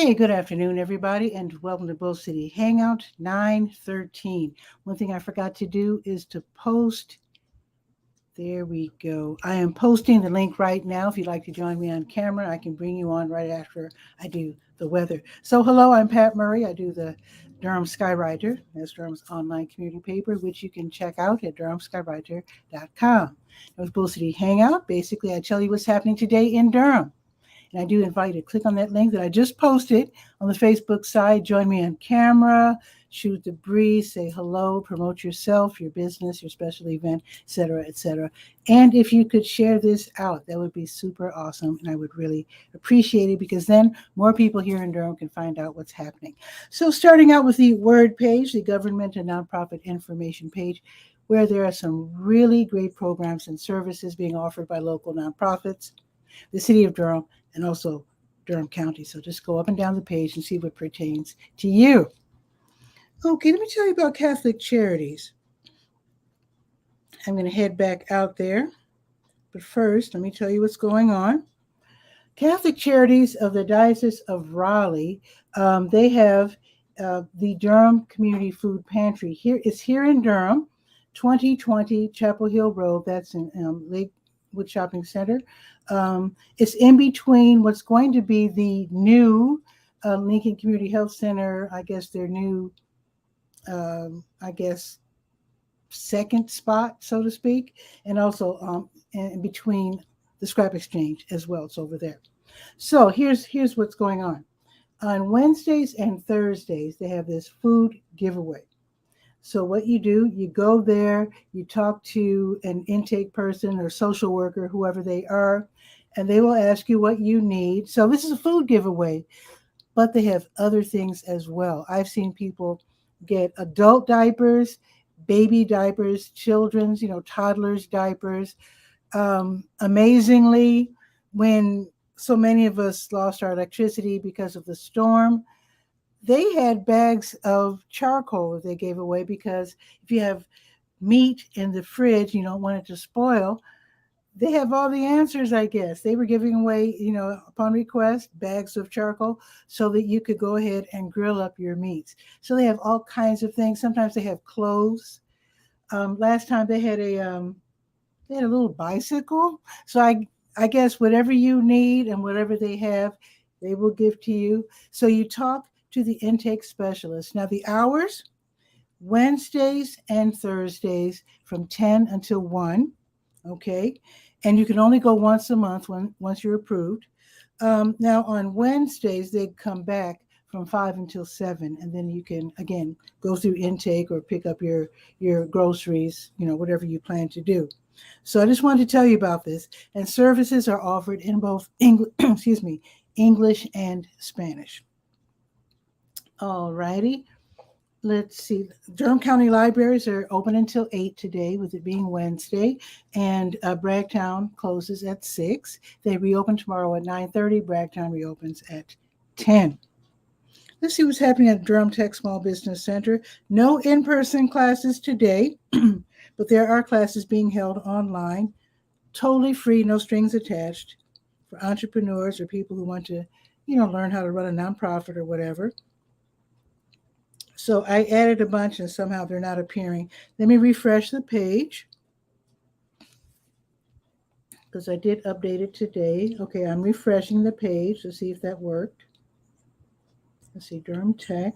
Hey, good afternoon, everybody, and welcome to Bull City Hangout 913. One thing I forgot to do is to post. There we go. I am posting the link right now. If you'd like to join me on camera, I can bring you on right after I do the weather. So, hello, I'm Pat Murray. I do the Durham Skywriter. That's Durham's online community paper, which you can check out at durhamskywriter.com. With Bull City Hangout, basically, I tell you what's happening today in Durham. And I do invite you to click on that link that I just posted on the Facebook side. Join me on camera, shoot the breeze, say hello, promote yourself, your business, your special event, et cetera, et cetera. And if you could share this out, that would be super awesome. And I would really appreciate it because then more people here in Durham can find out what's happening. So starting out with the word page, the government and nonprofit information page, where there are some really great programs and services being offered by local nonprofits, the city of Durham, and also Durham County. So just go up and down the page and see what pertains to you. Okay, let me tell you about Catholic Charities. I'm going to head back out there. But first, let me tell you what's going on. Catholic Charities of the Diocese of Raleigh, they have the Durham Community Food Pantry. It's here in Durham, 2020 Chapel Hill Road. That's in Lakewood Shopping Center. It's in between what's going to be the new Lincoln Community Health Center, I guess their new, second spot, so to speak, and also in between the scrap exchange as well. It's over there. So here's what's going on. On Wednesdays and Thursdays, they have this food giveaway. So what you do, you go there, you talk to an intake person or social worker, whoever they are, and they will ask you what you need. So this is a food giveaway, but they have other things as well. I've seen people get adult diapers, baby diapers, children's, toddlers' diapers. Amazingly, when so many of us lost our electricity because of the storm, they had bags of charcoal that they gave away because if you have meat in the fridge, you don't want it to spoil. They have all the answers, I guess. They were giving away, upon request, bags of charcoal so that you could go ahead and grill up your meats. So they have all kinds of things. Sometimes they have clothes. Last time they had a little bicycle. So I guess whatever you need and whatever they have, they will give to you. So you talk to the intake specialist. Now the hours, Wednesdays and Thursdays from 10 until 1, okay? And you can only go once a month once you're approved. Now on Wednesdays, they come back from 5 until 7, and then you can, again, go through intake or pick up your groceries, whatever you plan to do. So I just wanted to tell you about this. And services are offered in both English and Spanish. All righty. Let's see. Durham County Libraries are open until 8 today, with it being Wednesday, and Bragtown closes at 6. They reopen tomorrow at 9:30. Bragtown reopens at 10. Let's see what's happening at Durham Tech Small Business Center. No in-person classes today, but there are classes being held online, totally free, no strings attached, for entrepreneurs or people who want to, learn how to run a nonprofit or whatever. So I added a bunch and somehow they're not appearing. Let me refresh the page because I did update it today. Okay, I'm refreshing the page to see if that worked. Let's see, Durham Tech.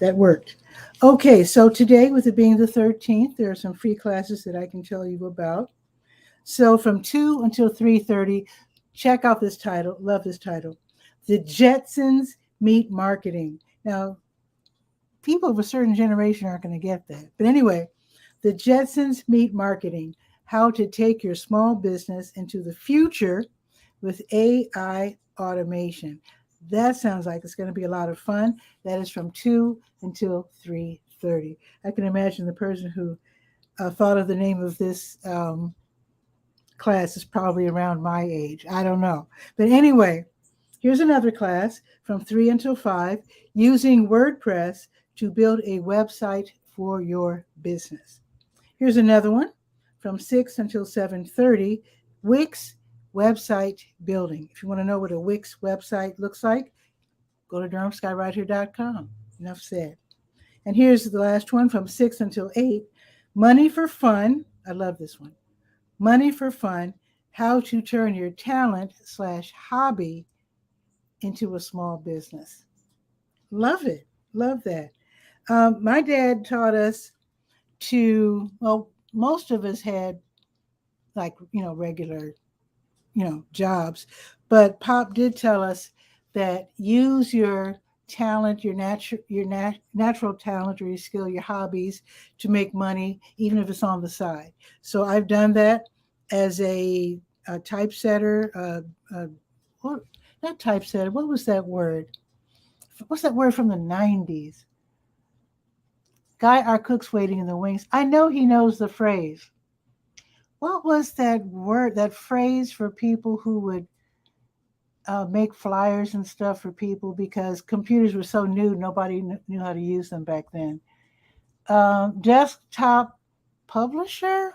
That worked. Okay, so today, with it being the 13th, there are some free classes that I can tell you about. So from 2 until 3:30, check out this title. Love this title. The Jetsons Meet Marketing. Now, people of a certain generation aren't going to get that. But anyway, the Jetsons Meet Marketing. How to take your small business into the future with AI automation. That sounds like it's going to be a lot of fun. That is from 2 until 3:30. I can imagine the person who thought of the name of this class is probably around my age. I don't know. But anyway, here's another class from 3 until 5, using WordPress to build a website for your business. Here's another one from 6 until 7:30, Wix website building. If you want to know what a Wix website looks like, go to DurhamSkyWriteHere.com. Enough said. And here's the last one from 6 until 8. Money for fun. I love this one. Money for fun. How to turn your talent/hobby into a small business. Love it. Love that. My dad taught us well, most of us had like, regular, jobs, but Pop did tell us that use your talent, your natural talent or your skill, your hobbies to make money, even if it's on the side. So I've done that as a typesetter, or not typesetter. What was that word? What's that word from the 90s? Guy, our cook's waiting in the wings. I know he knows the phrase. What was that word, that phrase for people who would make flyers and stuff for people because computers were so new, nobody knew how to use them back then? Desktop publisher?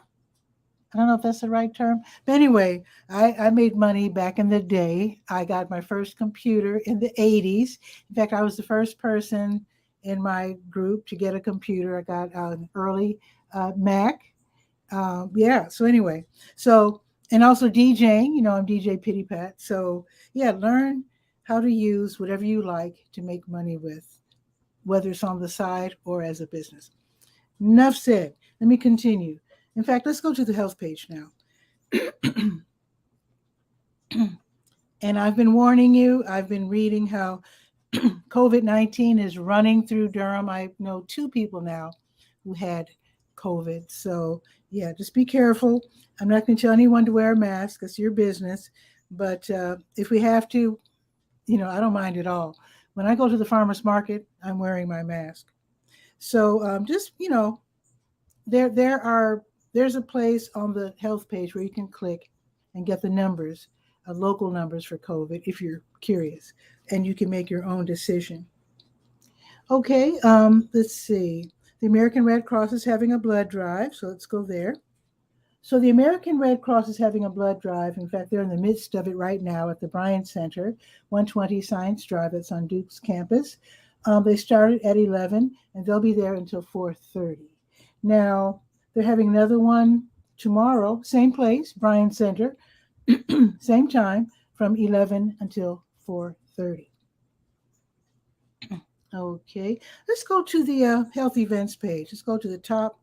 I don't know if that's the right term. But anyway, I made money back in the day. I got my first computer in the 80s. In fact, I was the first person in my group to get a computer. I got an early Mac. So anyway, and also DJing, I'm DJ Pitty Pat. So yeah, learn how to use whatever you like to make money with, whether it's on the side or as a business. Enough said. Let me continue. In fact, let's go to the health page now. And I've been warning you, I've been reading how COVID-19 is running through Durham. I know 2 people now who had COVID. So yeah, just be careful. I'm not going to tell anyone to wear a mask. It's your business. But if we have to, I don't mind at all. When I go to the farmer's market, I'm wearing my mask. So just, there's a place on the health page where you can click and get the numbers, local numbers for COVID if you're curious, and you can make your own decision. Okay, let's see. The American Red Cross is having a blood drive, so let's go there. So the American Red Cross is having a blood drive. In fact, they're in the midst of it right now at the Bryant Center, 120 Science Drive. That's on Duke's campus. They started at 11, and they'll be there until 4:30. Now, they're having another one tomorrow, same place, Bryant Center, same time, from 11 until 4:30. Okay, let's go to the health events page. Let's go to the top,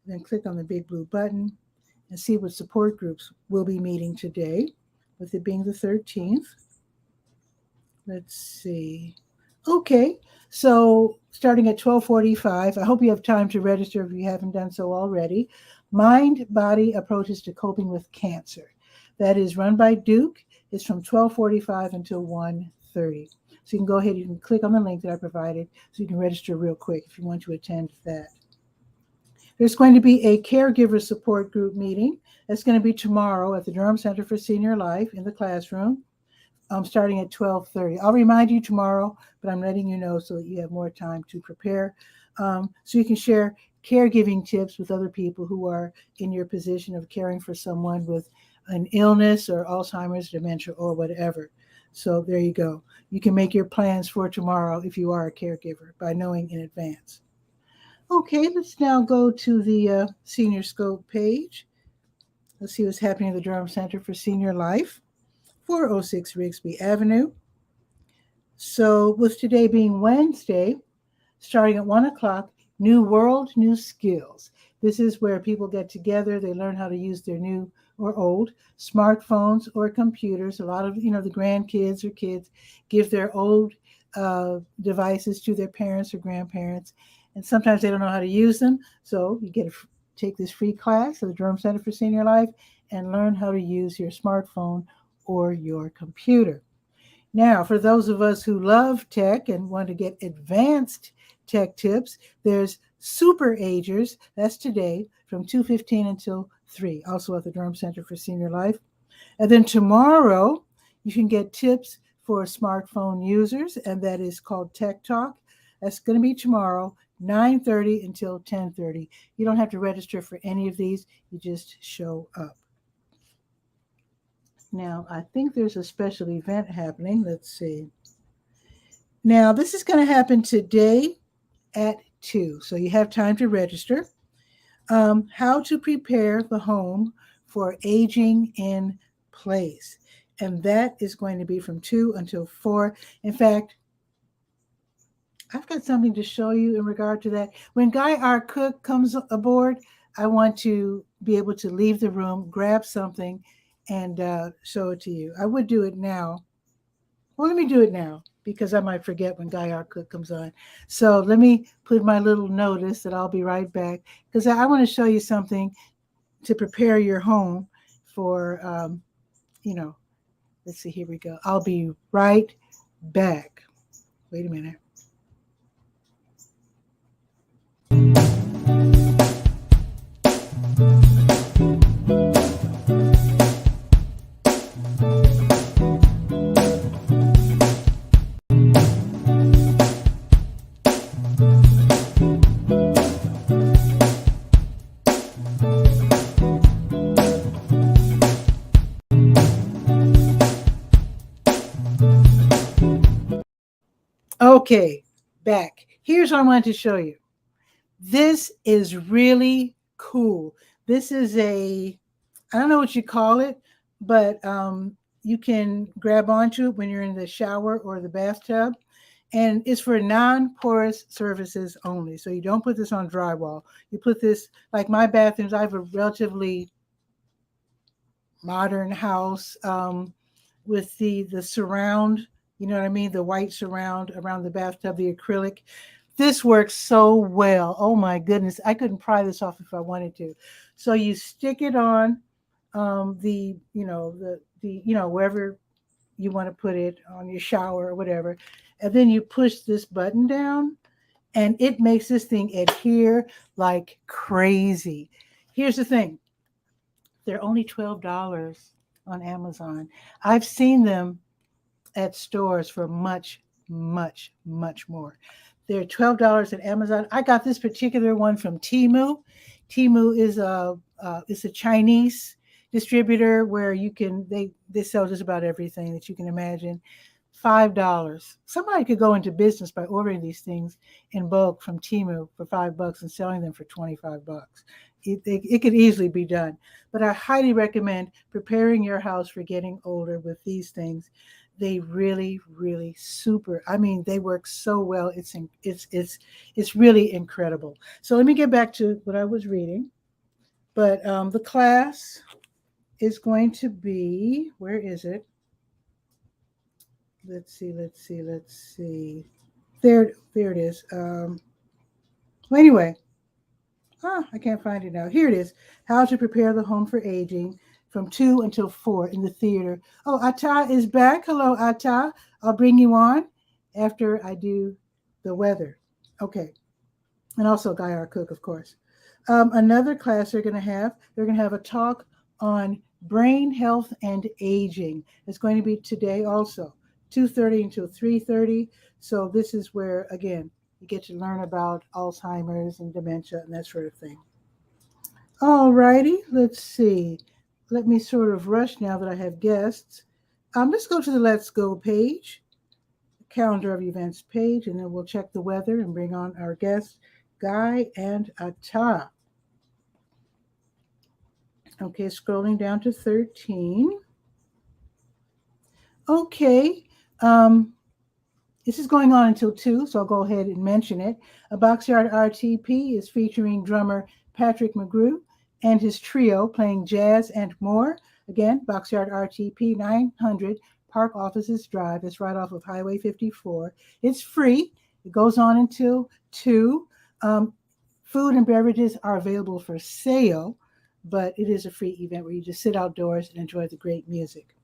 then click on the big blue button and see what support groups will be meeting today, with it being the 13th. Let's see. Okay, so starting at 12:45, I hope you have time to register if you haven't done so already. Mind-Body Approaches to Coping with Cancer. That is run by Duke. It's from 12:45 until 1:30. So you can go ahead, you can click on the link that I provided so you can register real quick if you want to attend that. There's going to be a caregiver support group meeting. That's going to be tomorrow at the Durham Center for Senior Life in the classroom, starting at 12:30. I'll remind you tomorrow, but I'm letting you know so that you have more time to prepare, so you can share caregiving tips with other people who are in your position of caring for someone with an illness or Alzheimer's, dementia, or whatever. So there you go. You can make your plans for tomorrow if you are a caregiver by knowing in advance. Okay, let's now go to the Senior Scope page. Let's see what's happening at the Durham Center for Senior Life, 406 Rigsby Avenue. So with today being Wednesday, starting at 1 o'clock, New World, New Skills. This is where people get together. They learn how to use their new or old smartphones or computers. A lot of, the grandkids or kids give their old devices to their parents or grandparents, and sometimes they don't know how to use them. So you get to take this free class at the Durham Center for Senior Life and learn how to use your smartphone or your computer. Now, for those of us who love tech and want to get advanced tech tips, there's Super Agers. That's today from 2:15 until 3, also at the Durham Center for Senior Life. And then tomorrow, you can get tips for smartphone users, and that is called Tech Talk. That's going to be tomorrow, 9:30 until 10:30. You don't have to register for any of these. You just show up. Now, I think there's a special event happening. Let's see. Now, this is going to happen today at 2. So you have time to register. How to prepare the home for aging in place. And that is going to be from 2 until 4. In fact, I've got something to show you in regard to that. When 𝗕𝗓𝗚𝗎𝗓 comes aboard, I want to be able to leave the room, grab something, and show it to you. I would do it now. Well, let me do it now because I might forget when 𝗕𝗓𝗚𝗓 comes on. So let me put my little notice that I'll be right back because I want to show you something to prepare your home for, let's see, here we go. I'll be right back. Wait a minute. Okay, back. Here's what I wanted to show you. This is really cool. This is I don't know what you call it, but you can grab onto it when you're in the shower or the bathtub. And it's for non-porous surfaces only. So you don't put this on drywall. You put this, like my bathrooms, I have a relatively modern house with the surround, you know what I mean? The white surround around the bathtub, the acrylic. This works so well. Oh my goodness. I couldn't pry this off if I wanted to. So you stick it on wherever you want to put it, on your shower or whatever. And then you push this button down and it makes this thing adhere like crazy. Here's the thing. They're only $12 on Amazon. I've seen them at stores for much, much, much more. They're $12 at Amazon. I got this particular one from Temu. Temu is a Chinese distributor where they sell just about everything that you can imagine. $5. Somebody could go into business by ordering these things in bulk from Temu for $5 and selling them for $25. It could easily be done. But I highly recommend preparing your house for getting older with these things. They really, really super. I mean, they work so well. It's really incredible. So let me get back to what I was reading. But the class is going to be, where is it? Let's see. There it is. Well, anyway, I can't find it now. Here it is. How to prepare the home for aging from 2 until 4 in the theater. Oh, 𝗕𝗓𝗚𝗎𝗓 is back. Hello, 𝗕𝗓𝗓. I'll bring you on after I do the weather. Okay. And also 𝗕𝗓𝗚𝗓𝗓, of course. Another class they're going to have a talk on brain health and aging. It's going to be today also, 2:30 until 3:30. So this is where, again, you get to learn about Alzheimer's and dementia and that sort of thing. All righty, let's see. Let me sort of rush now that I have guests. Let's go to the Let's Go page, calendar of events page, and then we'll check the weather and bring on our guests, Guy and 𝗕𝗓𝗓. Okay, scrolling down to 13. Okay, this is going on until 2, so I'll go ahead and mention it. A Boxyard RTP is featuring drummer Patrick McGrew and his trio playing jazz and more. Again, Boxyard RTP 900 Park Offices Drive. It's right off of Highway 54. It's free. It goes on until 2. Food and beverages are available for sale, but it is a free event where you just sit outdoors and enjoy the great music.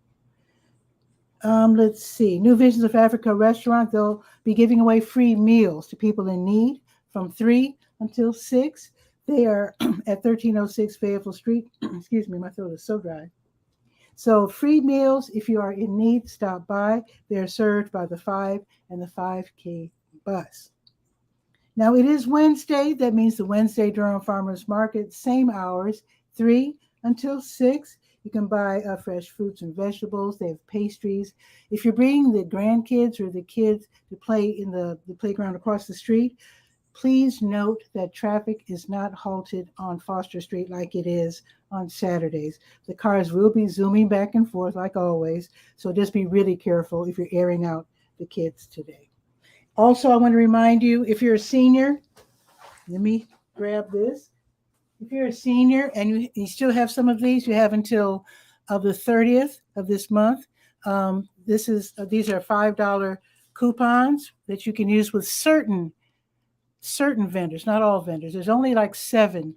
Let's see. New Visions of Africa restaurant. They'll be giving away free meals to people in need from 3 until 6. They are at 1306 Fayetteville Street. Excuse me, my throat is so dry. So free meals, if you are in need, stop by. They're served by the 5 and the 5K bus. Now it is Wednesday. That means the Wednesday Durham Farmers Market, same hours, 3 until 6. You can buy fresh fruits and vegetables. They have pastries. If you're bringing the grandkids or the kids to play in the playground across the street, please note that traffic is not halted on Foster Street like it is on Saturdays. The cars will be zooming back and forth like always, so just be really careful if you're airing out the kids today. Also, I want to remind you, if you're a senior, let me grab this. If you're a senior and you still have some of these, you have until the 30th of this month. These are $5 coupons that you can use with certain vendors, not all vendors. There's only like 7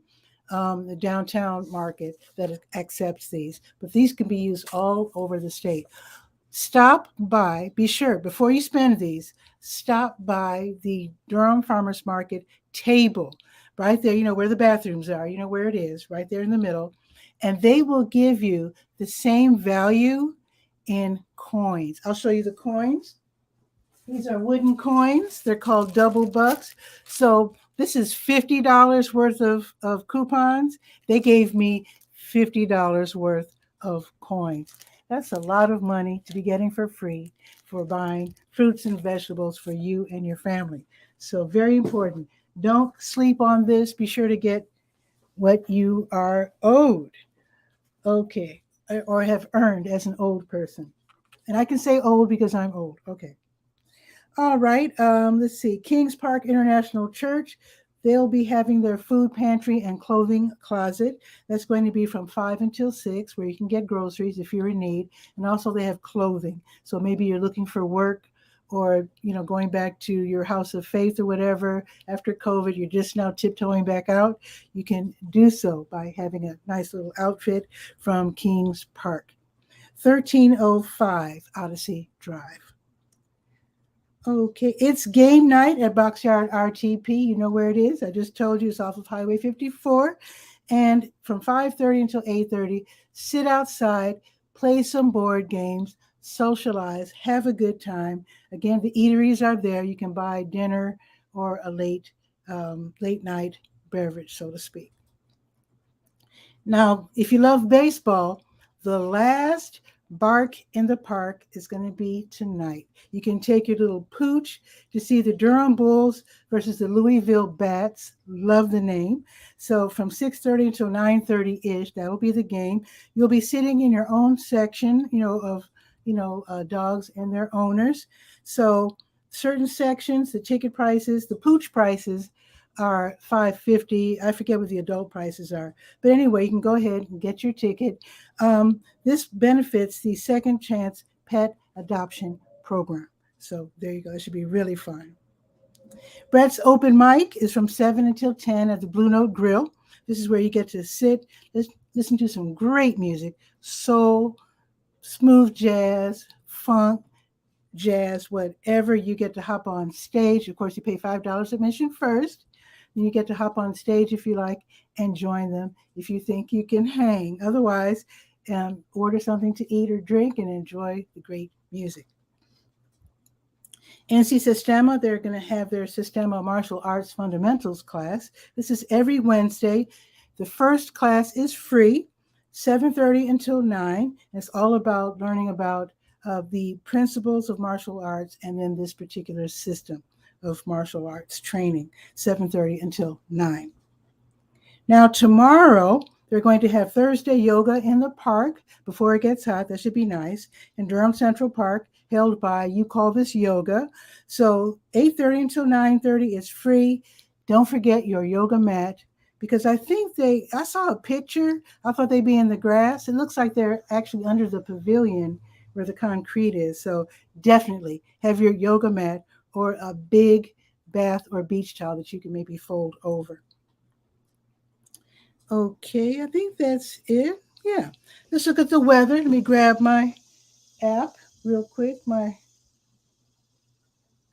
the downtown market that accepts these, but these can be used all over the state. Stop by, be sure, before you spend these, stop by the Durham Farmers Market table right there, where the bathrooms are, where it is, right there in the middle, and they will give you the same value in coins. I'll show you the coins. These are wooden coins. They're called double bucks. So this is $50 worth of coupons. They gave me $50 worth of coins. That's a lot of money to be getting for free for buying fruits and vegetables for you and your family. So very important. Don't sleep on this. Be sure to get what you are owed. Okay. Or have earned as an old person. And I can say old because I'm old. Okay. All right. Let's see. Kings Park International Church. They'll be having their food pantry and clothing closet. That's going to be from 5 until 6, where you can get groceries if you're in need. And also they have clothing. So maybe you're looking for work or, going back to your house of faith or whatever. After COVID, you're just now tiptoeing back out. You can do so by having a nice little outfit from Kings Park. 1305 Odyssey Drive. Okay, it's game night at Boxyard RTP. You know where it is. I just told you it's off of Highway 54. And from 5:30 until 8:30, sit outside, play some board games, socialize, have a good time. Again, the eateries are there. You can buy dinner or a late night beverage, so to speak. Now, if you love baseball, the last Bark in the Park is going to be tonight. You can take your little pooch to see the Durham Bulls versus the Louisville Bats. Love the name. So from 6:30 until 9:30-ish, that will be the game. You'll be sitting in your own section, of dogs and their owners. So certain sections, the ticket prices, the pooch prices are $5.50. I forget what the adult prices are. But anyway, you can go ahead and get your ticket. This benefits the Second Chance Pet Adoption Program. So there you go. It should be really fun. Brett's open mic is from 7 until 10 at the Blue Note Grill. This is where you get to sit, listen to some great music, soul, smooth jazz, funk, jazz, whatever. You get to hop on stage. Of course, you pay $5 admission first. Then you get to hop on stage if you like and join them if you think you can hang. Otherwise, order something to eat or drink and enjoy the great music. NC Sistema, they're going to have their Sistema Martial Arts Fundamentals class. This is every Wednesday. The first class is free, 7:30 until 9. It's all about learning about the principles of martial arts and then this particular system of martial arts training, 7:30 until 9. Now tomorrow, they're going to have Thursday yoga in the park before it gets hot. That should be nice. In Durham Central Park, held by You Call This Yoga. So 8:30 until 9:30 is free. Don't forget your yoga mat, because I saw a picture. I thought they'd be in the grass. It looks like they're actually under the pavilion where the concrete is. So definitely have your yoga mat or a big bath or beach towel that you can maybe fold over. Okay, I think that's it. Yeah. Let's look at the weather. Let me grab my app real quick.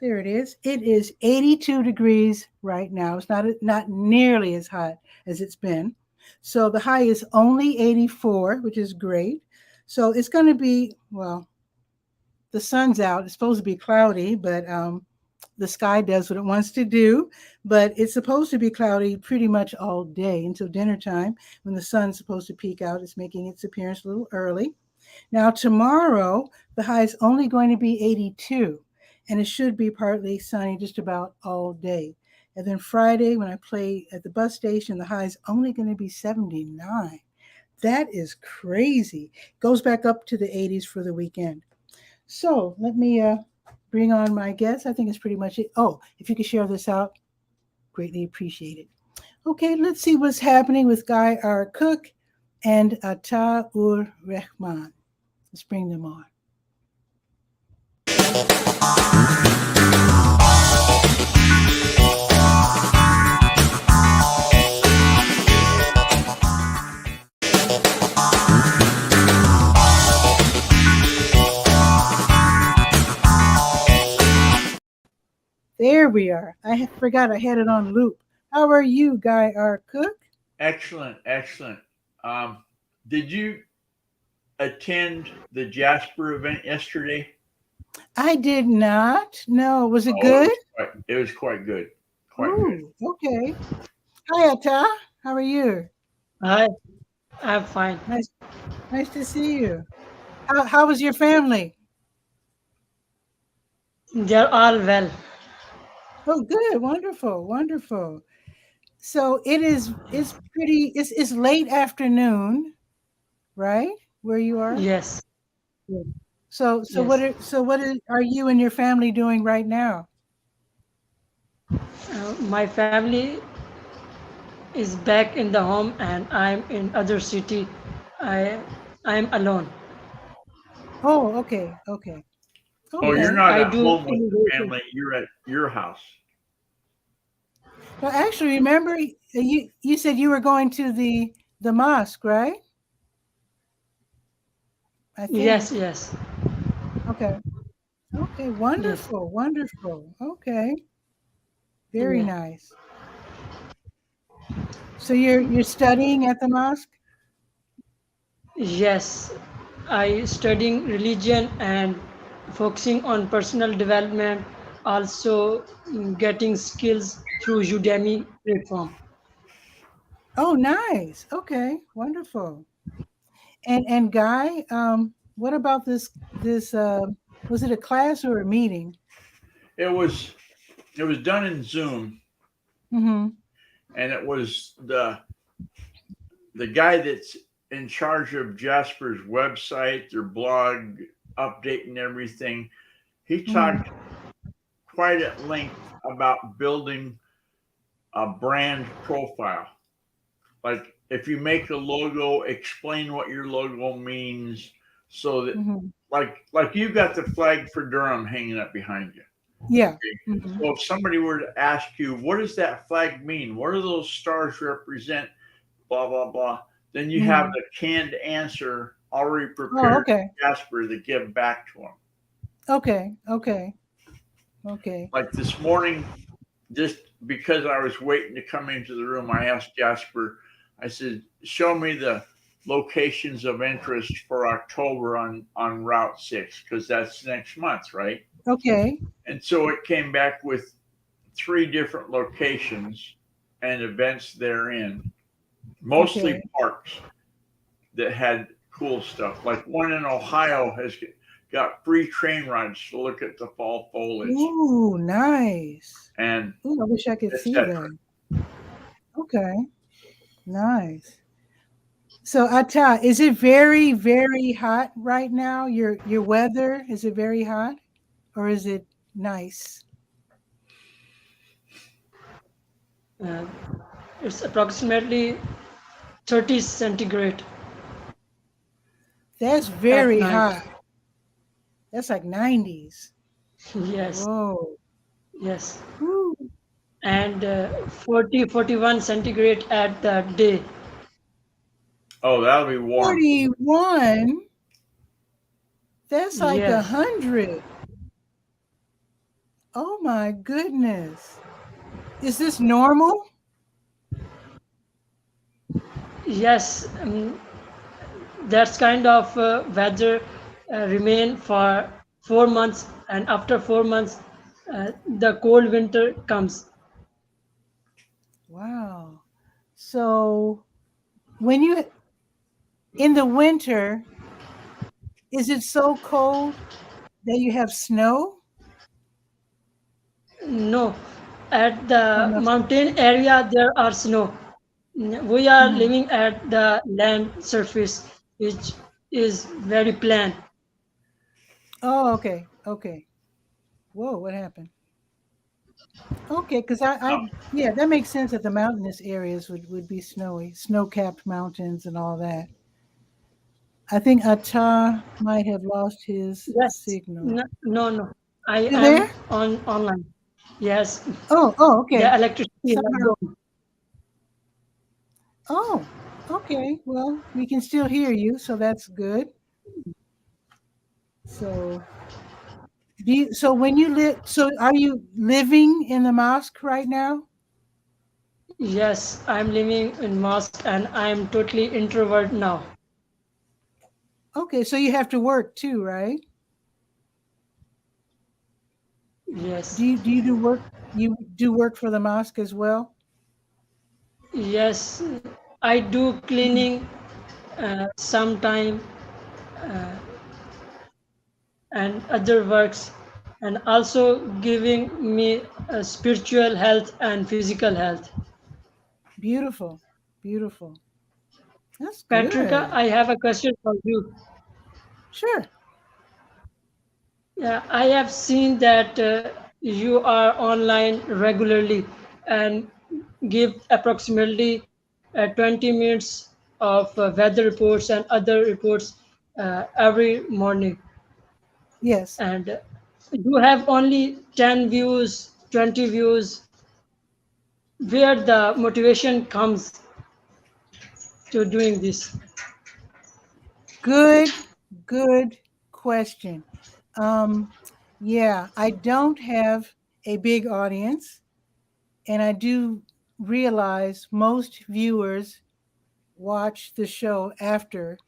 There it is. It is 82 degrees right now. It's not nearly as hot as it's been. So the high is only 84, which is great. So it's going to be, well, the sun's out. It's supposed to be cloudy, but the sky does what it wants to do, but it's supposed to be cloudy pretty much all day until dinner time when the sun's supposed to peek out. It's making its appearance a little early. Now, tomorrow, the high is only going to be 82, and it should be partly sunny just about all day. And then Friday, when I play at the bus station, the high is only going to be 79. That is crazy. Goes back up to the 80s for the weekend. So let me bring on my guest. I think it's pretty much it. Oh, if you could share this out, greatly appreciate it. Okay, let's see what's happening with 𝗕𝗓𝗟𝗧 and 𝗕𝗓𝗟𝗟𝗓. Let's bring them on. There we are. I forgot I had it on loop. How are you, 𝗕𝗓𝗟𝗧? Excellent, excellent. Did you attend the Jasper event yesterday? I did not. No. Was it good? It was quite good. Quite Ooh, good. Okay. Hi, Ata. How are you? Hi, I'm fine. Nice to see you. How was your family? They're all well. Oh, good. Wonderful. Wonderful. So it's late afternoon, right? Where you are? Yes. So Yes. are you and your family doing right now? My family is back in the home, and I'm in other city. I'm alone. Oh, okay. Okay. Oh, you're Okay. not I at do home with the immigration. family. You're at your house. Well, actually, remember you said you were going to the mosque, right? I Yes, think. yes, Okay. Okay. yes, Wonderful. Wonderful. Okay. Very yeah, nice. So you're studying at the mosque? yes. I studying religion and focusing on personal development, also getting skills through Udemy platform. Oh, nice. Okay. Wonderful. And Guy, what about this was it a class or a meeting? It was done in Zoom, Mm-hmm. and it was the guy that's in charge of Jasper's website, their blog, updating everything. He Mm-hmm. talked quite at length about building a brand profile. Like if you make a logo, explain what your logo means so that Mm-hmm. like you got the flag for Durham hanging up behind you. Yeah. Okay. Mm-hmm. So if somebody were to ask you, what does that flag mean? What do those stars represent? Blah blah blah. Then you have Mm-hmm. the canned answer already Oh, prepared okay. for Jasper to give back to him. Okay. Okay. Okay. Like this morning, just because I was waiting to come into the room, I asked Jasper, I said, show me the locations of interest for October on Route 6, because that's next month, right? Okay. And so it came back with 3 different locations and events therein, mostly Okay. parks that had cool stuff. Like one in Ohio has got free train rides to look at the fall foliage Ooh, nice. and Ooh, I wish I could see etc. that. Okay. Nice. So Ata, is it very, very hot right now? Your weather, is it very hot or is it nice? Uh, it's approximately 30 centigrade That's at very night. hot. That's like 90s. Yes, Whoa. yes. Woo. And 40, 41 centigrade at the day. Oh, that'll be warm. 41. That's like Yes, 100. Oh my goodness. Is this normal? yes. That's kind of weather remain for 4 months, and after 4 months, the cold winter comes. Wow. So when you in the winter, is it so cold that you have snow? No, at Oh, the no. mountain area there are snow. We are Mhm. living at the land surface, which is very plain. Oh, okay. Okay. Whoa, what happened? Okay, because yeah, that makes sense that the mountainous areas would be snowy, snow-capped mountains and all that. I think Atta might have lost his Yes, signal. no, no, no. I You am there? on online. Yes, Oh, the okay. electricity has Somehow. gone. Oh, okay. Well, we can still hear you, so that's good. So, so when you live, so are you living in the mosque right now? Yes, I'm living in mosque and I'm totally introvert now. Okay, so you have to work too, right? Yes, Do you do work? You do work for the mosque as well? yes, I do Mhm. cleaning sometime and other works, and also giving me spiritual health and physical health. Beautiful, beautiful. That's Patricia, good. I have a question for you. Sure. Yeah, I have seen that you are online regularly and give approximately 20 minutes of weather reports and other reports every morning. Yes. And you have only 10 views, 20 views, where the motivation comes to doing this. Good, good question. Um, yeah, I don't have a big audience, and I do realize most viewers watch the show after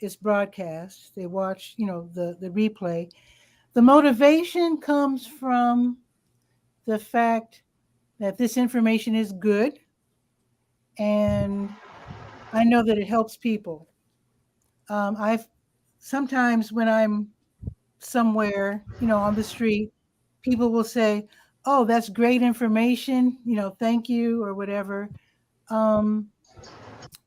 it's broadcast. They watch, the replay. The motivation comes from the fact that this information is good, and I know that it helps people. I've sometimes when I'm somewhere, on the street, people will say, "Oh, that's great information, thank you," or whatever. Um,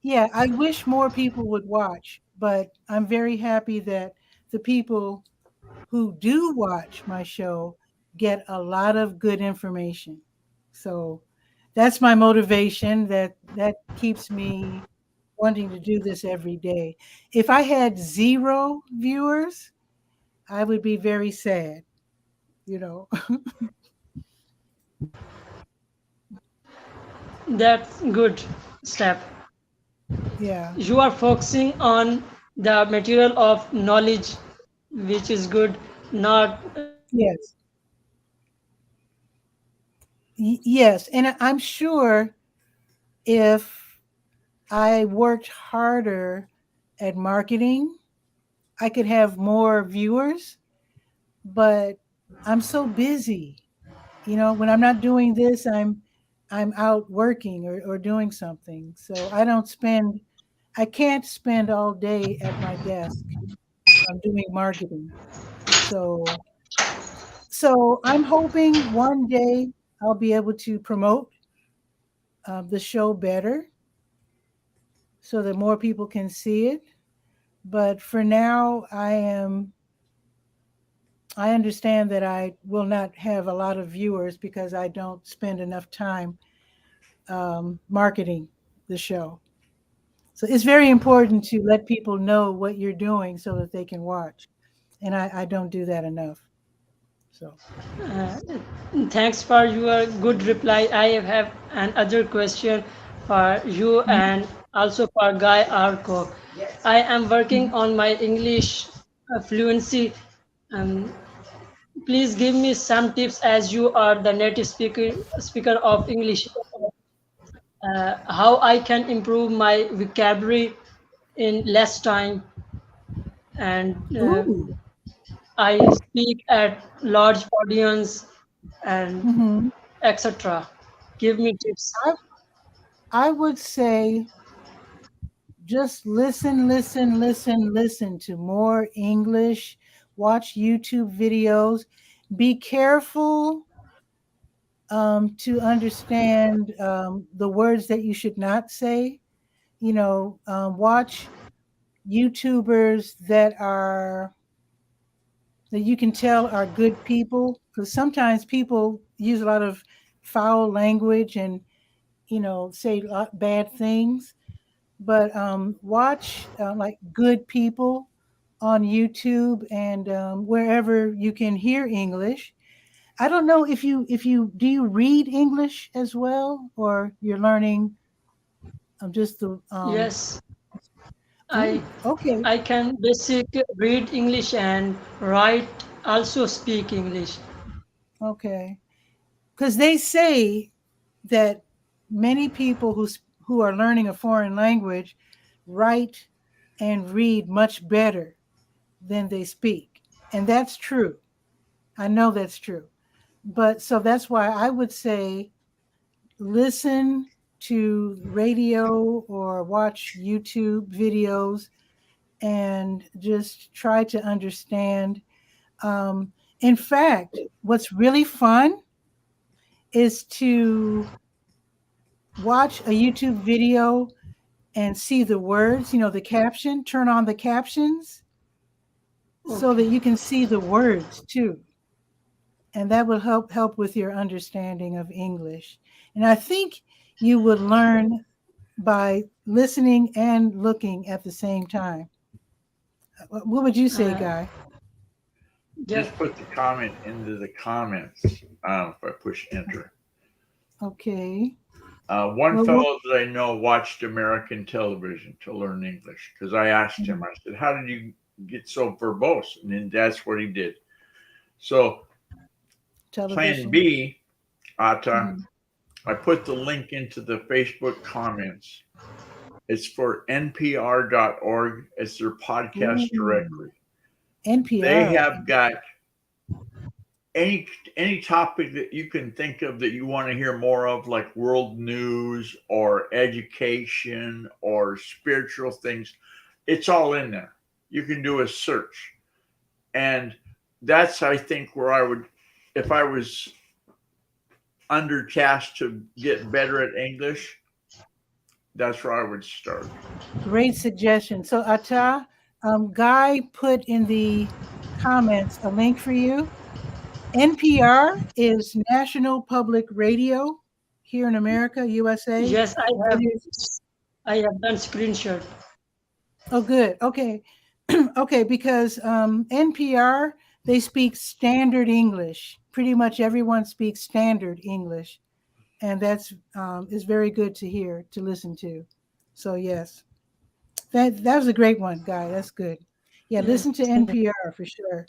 yeah, I wish more people would watch, but I'm very happy that the people who do watch my show get a lot of good information. So that's my motivation that keeps me wanting to do this every day. If I had zero viewers, I would be very sad, you know. That's good step. Yeah. You are focusing on the material of knowledge, which is good, not Yes. Yes, and I'm sure if I worked harder at marketing, I could have more viewers, but I'm so busy. When I'm not doing this, I'm out working or doing something. So I can't spend all day at my desk doing marketing. So I'm hoping one day I'll be able to promote the show better so that more people can see it. But for now, I understand that I will not have a lot of viewers because I don't spend enough time marketing the show. So it's very important to let people know what you're doing so that they can watch. And I don't do that enough. So, uh, thanks for your good reply. I have another question for you mhm, and also for Guy Arco. I am working mhm. on my English fluency. Um, please give me some tips as you are the native speaker of English. How I can improve my vocabulary in less time, and Ooh, I speak at large audience. and Mhm. etc. Give me tips. I I would say just listen to more English, watch YouTube videos. Be careful to understand the words that you should not say. Watch YouTubers that you can tell are good people, because sometimes people use a lot of foul language and say a lot bad things. But watch like good people on YouTube and wherever you can hear English. I don't know if you do you read English as well, or you're learning just the Yes, I ooh, okay, I can basic read English and write, also speak English. okay, because they say that many people who are learning a foreign language write and read much better than they speak, and that's true. I know that's true. But so that's why I would say listen to radio or watch YouTube videos and just try to understand. Um, in fact, what's really fun is to watch a YouTube video and see the words, the caption, turn on the captions so that Okay. you can see the words too. And that will help with your understanding of English. And I think you would learn by listening and looking at the same time. What would you say, Uh, Guy? yeah. Just put the comment into the comments if I push enter. Okay. One Well, fellow that I know watched American television to learn English because I asked him, I said, "How did you get so verbose?" And then that's what he did. So, plan television. B, Ata, Mhm. I put the link into the Facebook comments. It's for npr.org. It's their podcast Ooh, directory. They NPR. have got any topic that you can think of that you want to hear more of, like world news or education or spiritual things. It's all in there. You can do a search. And that's, I think, where I would, if I was undertasked to get better at English, that's where I would start. Great suggestion. So, Ata, Guy put in the comments a link for you. NPR is National Public Radio here in America, USA. Yes, It is. I have done screenshot. Oh, good. Okay. Okay, because NPR, they speak standard English. Pretty much everyone speaks standard English. And that's is very good to hear, to listen to. So yes, that was a great one, Guy. That's good. Yeah, Yes. listen to NPR for sure.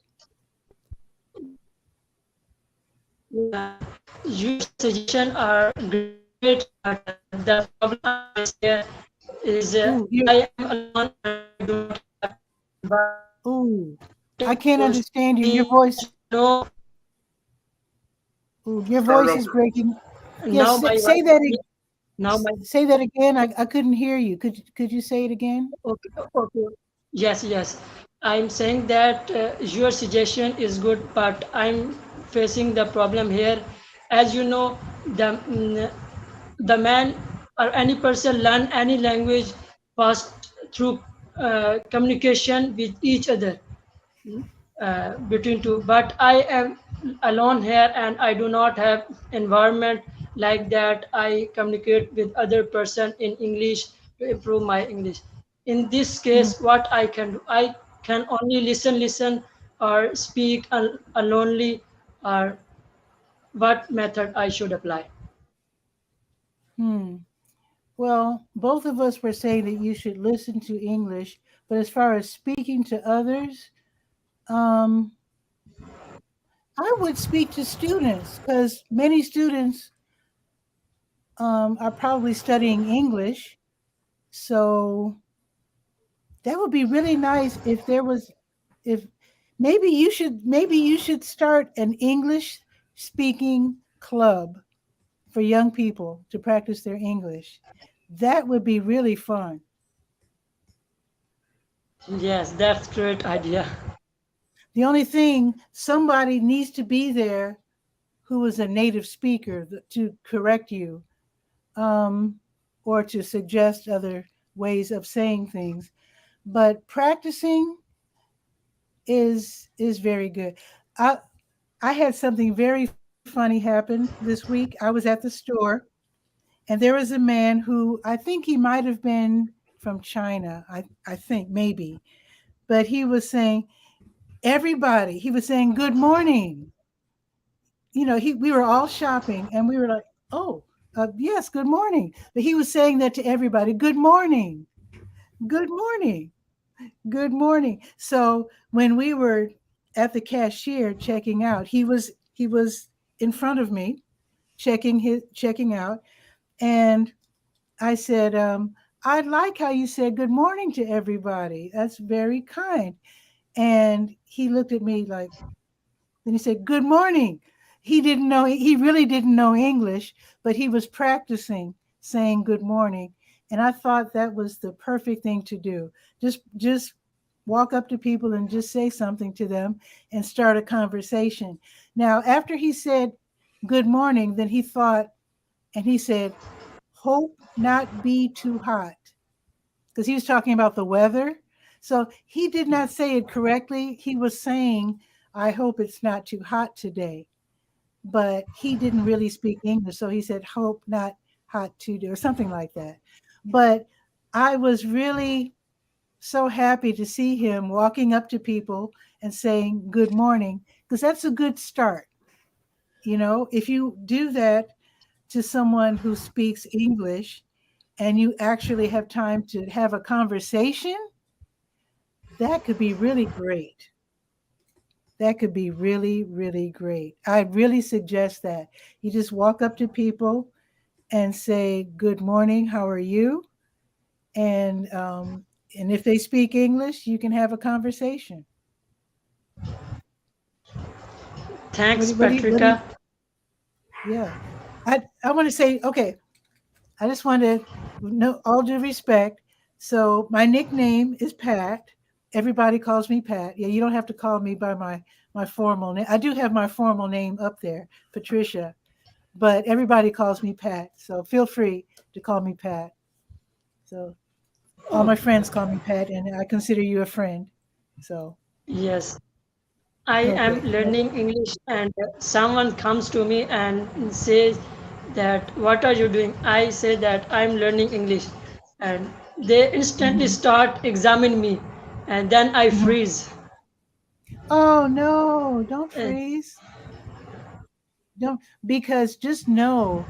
Yeah. Your suggestion are great, but the problem is here is Ooh, I am alone. I don't have ooh, I can't to understand you. Your speak. voice, No, ooh, your Start voice is over. breaking. Yes, now my say wife. that. Now my Say that again. I couldn't hear you. Could you say it again? okay, okay. Yes, yes. I'm saying that your suggestion is good, but I'm facing the problem here. As you know, the man or any person learn any language first through communication with each other between two. But I am alone here and I do not have environment like that. I communicate with other person in English to improve my English. In this Mm, case, what I can do, I can only listen or speak alonely, or what method I should apply. hmm. Well, both of us were saying that you should listen to English, but as far as speaking to others, um, I would speak to students because many students are probably studying English. So that would be really nice if there was, if maybe you should start an English speaking club for young people to practice their English. That would be really fun. Yes, that's great idea. The only thing, somebody needs to be there who is a native speaker to correct you, um, or to suggest other ways of saying things. But practicing is very good. I I had something very funny happen this week. I was at the store, and there was a man who, I think he might have been from China. I think maybe, but he was saying everybody. He was saying good morning. He we were all shopping, and we were like, oh, yes, good morning. But he was saying that to everybody. Good morning. Good morning. Good morning. So when we were at the cashier checking out, he was in front of me checking out, and I said, I like how you said good morning to everybody. That's very kind. And he looked at me like, then he said, good morning. He really didn't know English, but he was practicing saying good morning. And I thought that was the perfect thing to do. Just walk up to people and just say something to them and start a conversation. Now, after he said good morning, then he thought, and he said, hope not be too hot, because he was talking about the weather. So he did not say it correctly. He was saying, I hope it's not too hot today. But he didn't really speak English. So he said, hope not hot today, or something like that. But I was really so happy to see him walking up to people and saying good morning, because that's a good start. If you do that to someone who speaks English and you actually have time to have a conversation, that could be really great. That could be really, really great. I really suggest that. You just walk up to people and say, good morning, how are you? And if they speak English, you can have a conversation. Thanks, What do you, Patricia. yeah. I want to say, okay, I just want to, no, all due respect. So my nickname is Pat. Everybody calls me Pat. Yeah, you don't have to call me by my formal name. I do have my formal name up there, Patricia, but everybody calls me Pat. So feel free to call me Pat. So all Oh, my friends call me Pat, and I consider you a friend. So yes. I am okay. learning English, and someone comes to me and says that, what are you doing? I say that I'm learning English, and they instantly Mhm, start examining me, and then I mhm. freeze. Oh no! Don't Uh, freeze. Don't, because just know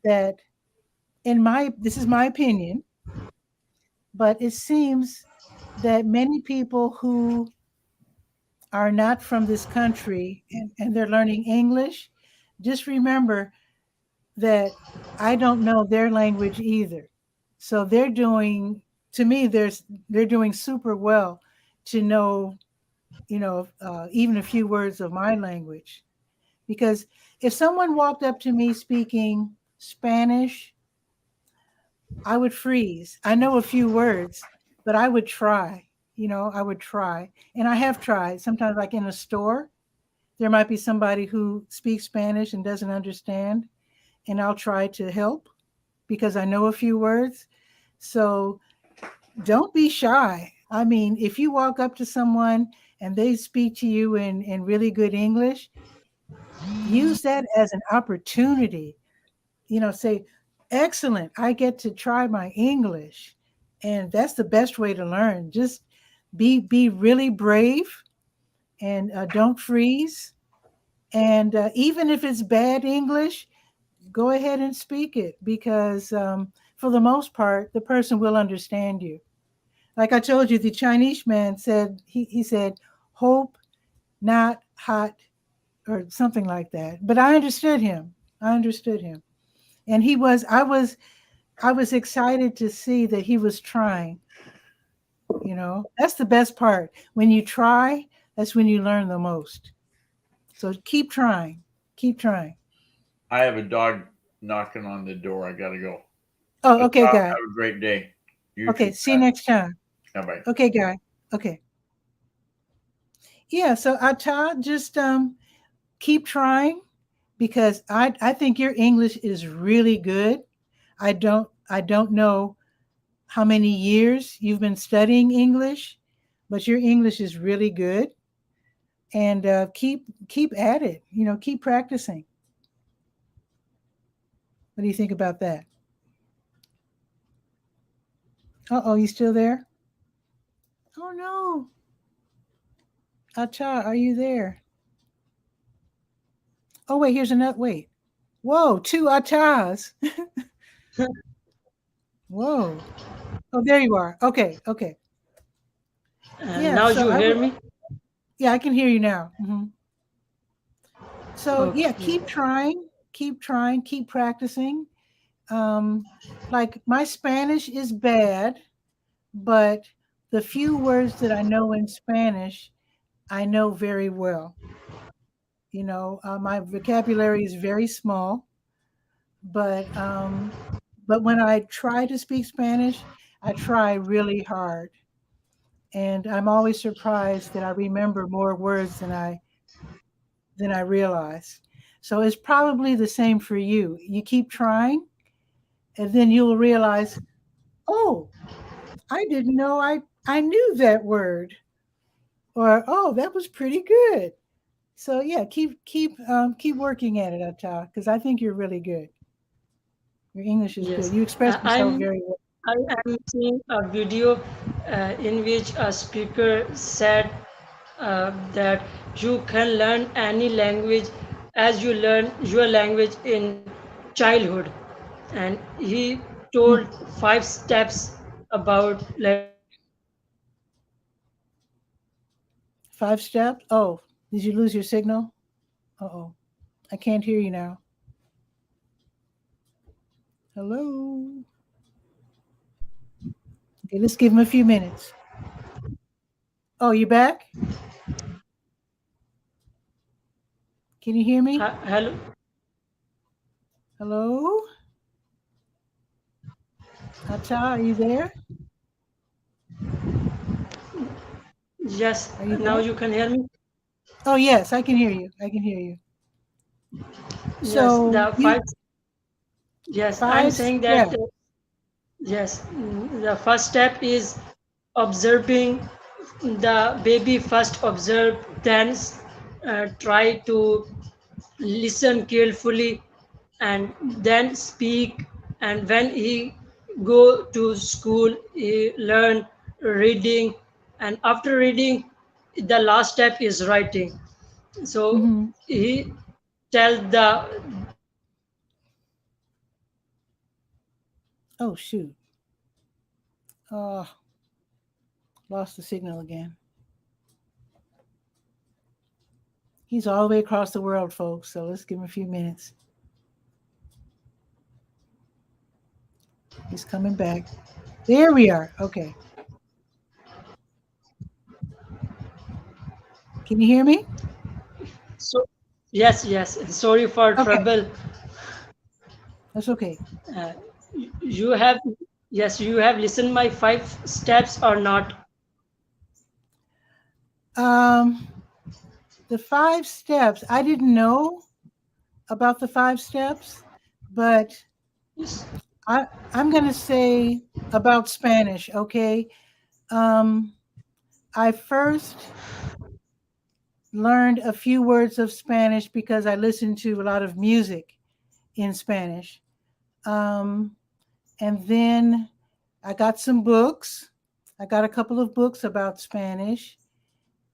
that this is my opinion, but it seems that many people who are not from this country, and they're learning English, just remember that I don't know their language either. So they're doing, to me, they're doing super well to know, even a few words of my language. Because if someone walked up to me speaking Spanish, I would freeze. I know a few words, but I would try. I would try. And I have tried. Sometimes, like in a store, there might be somebody who speaks Spanish and doesn't understand, and I'll try to help because I know a few words. So don't be shy. I mean, if you walk up to someone and they speak to you in really good English, use that as an opportunity. Say, excellent, I get to try my English. And that's the best way to learn. Just be really brave, and don't freeze. And even if it's bad English, go ahead and speak it, because for the most part, the person will understand you. Like I told you, the Chinese man said, he said, hope not hot, or something like that. But I understood him. I understood him. And I was excited to see that he was trying. That's the best part. When you try, that's when you learn the most. So keep trying. Keep trying. I have a dog knocking on the door. I gotta go. Oh, But okay, have guy. a great day. You Okay, too. see you next time. Bye. Okay, guy. Okay. Yeah, so Ata, just keep trying because I think your English is really good. I don't know how many years you've been studying English, but your English is really good. And keep at it. Keep practicing. What do you think about that? Uh-oh, you still there? Oh no. Acha, are you there? Oh wait, here's another wait. Whoa, two Achas. Whoa. Oh, there you are. Okay, okay. And Yeah, now so you I hear would me? yeah, I can hear you now. So yeah, Okay. keep trying, keep practicing. Um, like my Spanish is bad, but the few words that I know in Spanish, I know very well. My vocabulary is very small, but when I try to speak Spanish, I try really hard, and I'm always surprised that I remember more words than I realize. So it's probably the same for you. You keep trying, and then you'll realize, oh, I didn't know I knew that word, or oh, that was pretty good. So yeah, keep working at it, Atta, because I think you're really good. Your English is good. Yes. You express yourself I'm very well. I am seeing a video in which a speaker said that you can learn any language as you learn your language in childhood, and he Hmm. told 5 steps about learning any language. 5 steps. Oh, did you lose your signal? Uh-oh, I can't hear you now. Hello. Okay, let's give him a few minutes. Oh, you back? Can you hear me? Hello. Hello, Atta, are you there? Yes. Are you Now there? you can hear me. Oh yes, I can hear you. I can hear you. Yes. So The you five. Yes. I'm five saying that. steps. Yes. The first step is observing the baby. First observe, then try to listen carefully, and then speak. And when he go to school, he learn reading, and after reading, the last step is writing. So Hmm. he tell the Oh shoot. Oh, lost the signal again. He's all the way across the world, folks. So let's give him a few minutes. He's coming back. There we are. Okay. Can you hear me? so yes, sorry for Okay, trouble. that's okay. uh, you have yes, you have listened my 5 steps or not? Um, the 5 steps. I didn't know about the 5 steps, but Yes. I I'm gonna say about Spanish. Okay. Um, I first learned a few words of Spanish because I listened to a lot of music in Spanish. Um, and then I got some books. I got a couple of books about Spanish,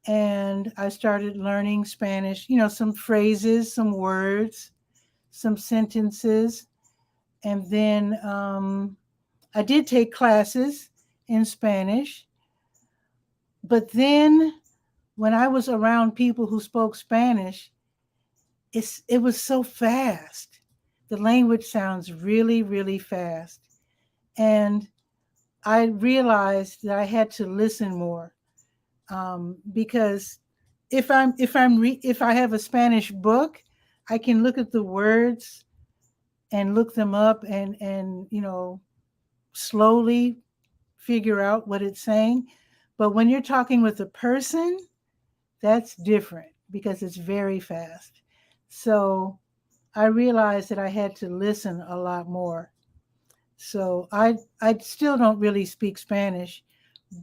and I started learning Spanish, some phrases, some words, some sentences. And then I did take classes in Spanish. But then when I was around people who spoke Spanish, it was so fast. The language sounds really, really fast. And I realized that I had to listen more, because if I have a Spanish book, I can look at the words and look them up and slowly figure out what it's saying. But when you're talking with a person, that's different because it's very fast. So I realized that I had to listen a lot more. So I still don't really speak Spanish,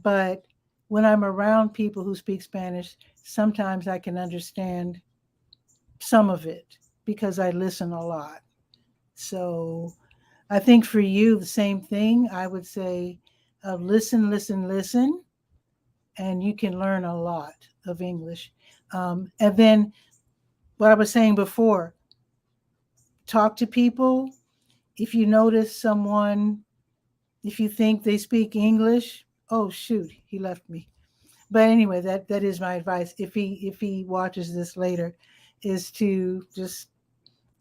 but when I'm around people who speak Spanish, sometimes I can understand some of it because I listen a lot. So I think for you, the same thing. I would say listen, listen, listen, and you can learn a lot of English. And then what I was saying before, talk to people. If you notice someone, if you think they speak English, oh shoot, he left me. But anyway, that is my advice. If he watches this later, is to just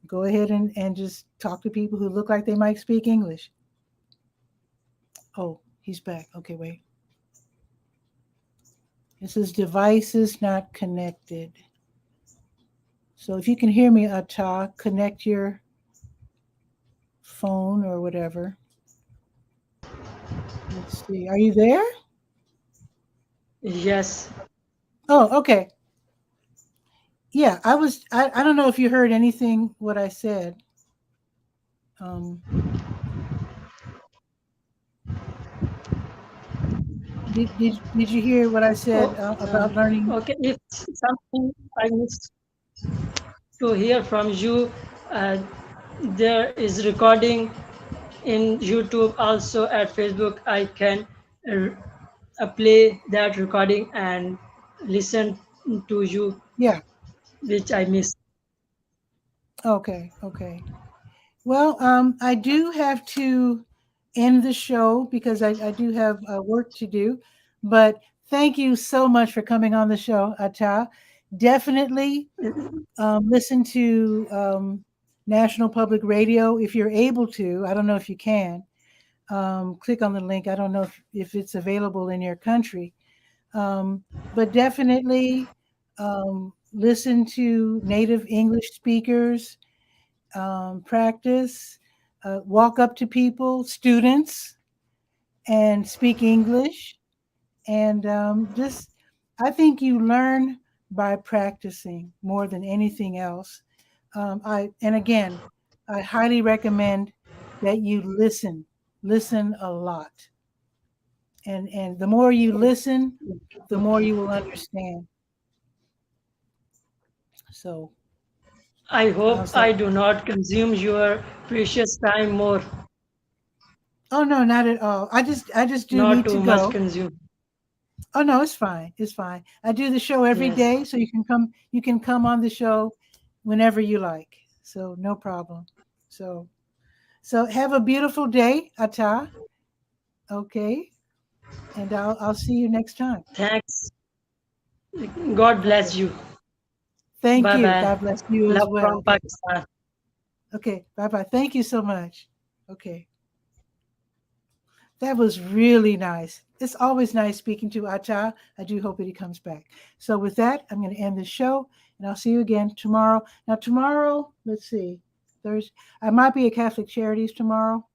go ahead and just talk to people who look like they might speak English. Oh, he's back. Okay, wait. It says devices not connected. So if you can hear me, Ata, connect your phone or whatever. Let's see. Are you there? Yes. Oh, okay. Yeah, I don't know if you heard anything what I said. Um, did you hear what I said Oh, about learning? okay. If something I missed to hear from you, uh, there is recording in YouTube, also at Facebook. I can play that recording and listen to you, Yeah. which I missed. Okay. Okay. Well, I do have to end the show because I do have work to do. But thank you so much for coming on the show, Ata. Definitely listen to National Public Radio if you're able to. I don't know if you can. Click on the link. I don't know if it's available in your country. But definitely listen to native English speakers, practice, walk up to people, students, and speak English. And just, I think you learn by practicing more than anything else. And again, I highly recommend that you listen a lot. And the more you listen, the more you will understand. So I hope I'll stop. I do not consume your precious time more, Oh no, not at all. I just do not need to too much go. consume. Oh no, it's fine. It's fine. I do the show every Yes. day, so you can come on the show whenever you like. So no problem. So so have a beautiful day, Ata. Okay. And I'll see you next time. Thanks. God bless Okay. you. Thank Bye you. bye. God bless you as Love from well. Pakistan. Okay. Bye-bye. Thank you so much. Okay. That was really nice. It's always nice speaking to Ata. I do hope that he comes back. So with that, I'm going to end the show, and I'll see you again tomorrow. Now tomorrow, let's see, Thursday. I might be at Catholic Charities tomorrow,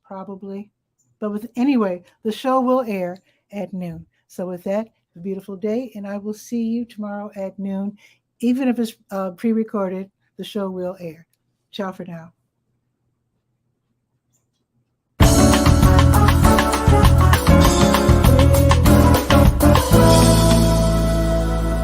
probably. But anyway, the show will air at noon. So with that, a beautiful day, and I will see you tomorrow at noon. Even if it's pre-recorded, the show will air. Ciao for now.